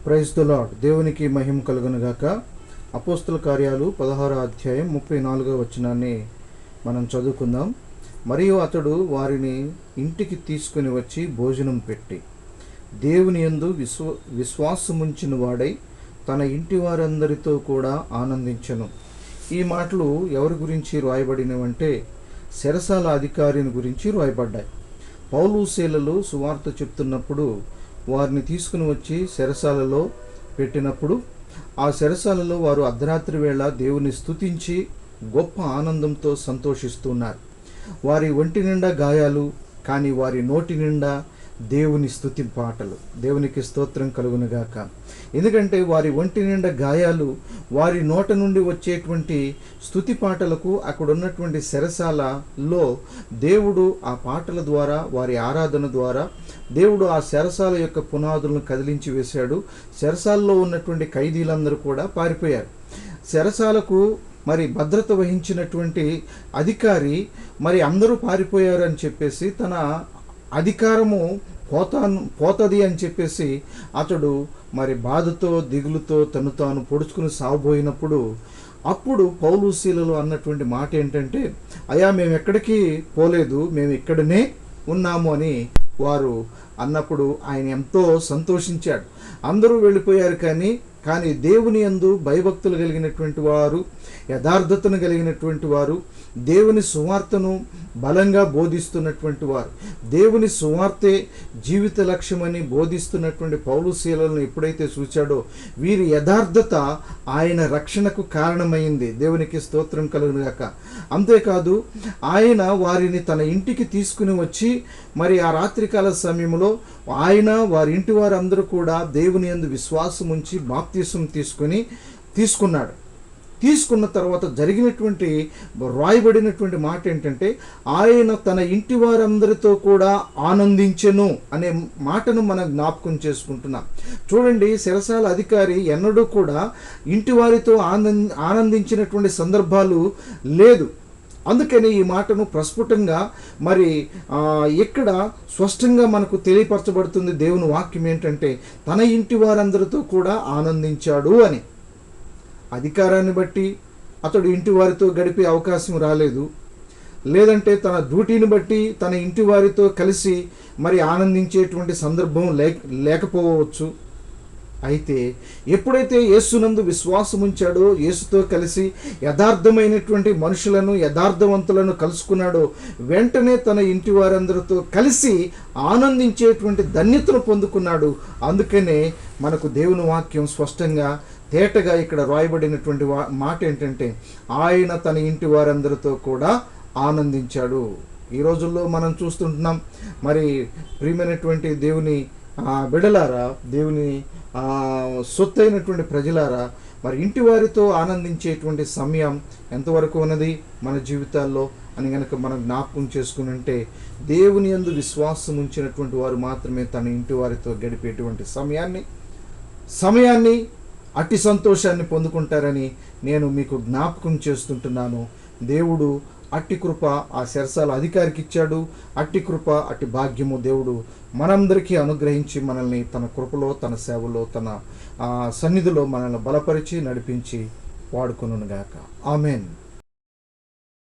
Praise the lord. దేవునికి మహిమ కలుగునుగాక. అపోస్తుల కార్యాలు 16వ అధ్యాయం 34వ వచనాన్ని మనం చదువుకుందాం. మరియు అతడు వారిని ఇంటికి తీసుకుని వచ్చి భోజనం పెట్టి దేవుని యందు విశ్వాసముంచిన వాడై తన ఇంటి వారందరితో కూడా ఆనందించెను. ఈ మాటలు ఎవరి గురించి రాయబడినవంటే చెరసాల అధికారిని గురించి రాయబడ్డాయి. పౌలు శీలలు సువార్త చెప్తున్నప్పుడు వారిని తీసుకుని వచ్చి చెరసాలలో పెట్టినప్పుడు ఆ చెరసాలలో వారు అర్ధరాత్రి వేళ దేవుని స్తుతించి గొప్ప ఆనందంతో సంతోషిస్తున్నారు. వారి ఒంటి నిండా గాయాలు, కానీ వారి నోటి నిండా దేవుని స్తుతి పాటలు. దేవునికి స్తోత్రం కలుగునుగాక. ఎందుకంటే వారి ఒంటి నిండా గాయాలు, వారి నోట నుండి వచ్చేటువంటి స్తుతి పాటలకు అక్కడ ఉన్నటువంటి చెరసాలలో దేవుడు ఆ పాటల ద్వారా, వారి ఆరాధన ద్వారా దేవుడు ఆ చెరసాల యొక్క పునాదులను కదిలించి వేశాడు. చెరసాలలో ఉన్నటువంటి ఖైదీలందరూ కూడా పారిపోయారు. చెరసాలకు భద్రత వహించినటువంటి అధికారి అందరూ పారిపోయారు అని చెప్పేసి, తన అధికారము పోతుంది అని చెప్పేసి అతడు బాధతో దిగులుతో తను తాను పొడుచుకుని సాగుపోయినప్పుడు అప్పుడు పౌలు శీలలు అన్నటువంటి మాట ఏంటంటే, అయ్యా మేము ఎక్కడికి పోలేదు, మేము ఇక్కడనే ఉన్నాము అని వారు అన్నప్పుడు ఆయన ఎంతో సంతోషించాడు. అందరూ వెళ్ళిపోయారు, కానీ దేవుని యందు భయభక్తులు కలిగినటువంటి వారు, యథార్థతను కలిగినటువంటి వారు, దేవుని సువార్తను బలంగా బోధిస్తున్నటువంటి వారు, దేవుని సువార్తే జీవిత లక్ష్యమని బోధిస్తున్నటువంటి పౌలు శీలలను ఎప్పుడైతే చూశాడో వీరి యథార్థత ఆయన రక్షణకు కారణమైంది. దేవునికి స్తోత్రం కలుగునుగాక. అంతేకాదు ఆయన వారిని తన ఇంటికి తీసుకుని వచ్చి ఆ రాత్రికాల సమయంలో ఆయన వారి ఇంటి వారందరూ కూడా దేవుని యందు విశ్వాసం ఉంచి బాప్తిసం తీసుకున్నాడు. తీసుకున్న తర్వాత జరిగినటువంటి రాయబడినటువంటి మాట ఏంటంటే, ఆయన తన ఇంటి వారందరితో కూడా ఆనందించెను అనే మాటను మనం జ్ఞాపకం చేసుకుంటున్నాం. చూడండి, చెరసాల అధికారి ఎన్నడూ కూడా ఇంటి వారితో ఆనందించినటువంటి సందర్భాలు లేదు. అందుకని ఈ మాటను ప్రస్ఫుటంగా ఇక్కడ స్పష్టంగా మనకు తెలియపరచబడుతుంది. దేవుని వాక్యం ఏంటంటే, తన ఇంటి వారందరితో కూడా ఆనందించాడు అని. అధికారాన్ని బట్టి అతడు ఇంటి వారితో గడిపే అవకాశం రాలేదు, లేదంటే తన డ్యూటీని బట్టి తన ఇంటి వారితో కలిసి ఆనందించేటువంటి సందర్భం లేకపోవచ్చు. అయితే ఎప్పుడైతే యేసునందు విశ్వాసం ఉంచాడో, యేసుతో కలిసి యథార్థమైనటువంటి మనుషులను, యథార్థవంతులను కలుసుకున్నాడో, వెంటనే తన ఇంటి వారందరితో కలిసి ఆనందించేటువంటి ధన్యతను పొందుకున్నాడు. అందుకనే మనకు దేవుని వాక్యం స్పష్టంగా తేటగా ఇక్కడ రాయబడినటువంటి మాట ఏంటంటే, ఆయన తన ఇంటి వారందరితో కూడా ఆనందించాడు. ఈ రోజుల్లో మనం చూస్తుంటున్నాం, ప్రియమైనటువంటి దేవుని బిడలారా, దేవుని సొత్తైనటువంటి ప్రజలారా, ఇంటి వారితో ఆనందించేటువంటి సమయం ఎంతవరకు ఉన్నది మన జీవితాల్లో అని గనక మనం జ్ఞాపకం చేసుకుని ఉంటే, దేవుని యందు విశ్వాసం ఉంచినటువంటి వారు మాత్రమే తన ఇంటి వారితో గడిపేటువంటి సమయాన్ని అట్టి సంతోషాన్ని పొందుకుంటారని నేను మీకు జ్ఞాపకం చేస్తుంటున్నాను. దేవుడు అట్టి కృప ఆ చెరసాల అధికారికి ఇచ్చాడు. అట్టి కృప, అట్టి భాగ్యము దేవుడు మనందరికీ అనుగ్రహించి మనల్ని తన కృపలో, తన సేవలో, తన సన్నిధిలో మనల్ని బలపరిచి నడిపించి వాడుకొనుగాక. ఆమేన్.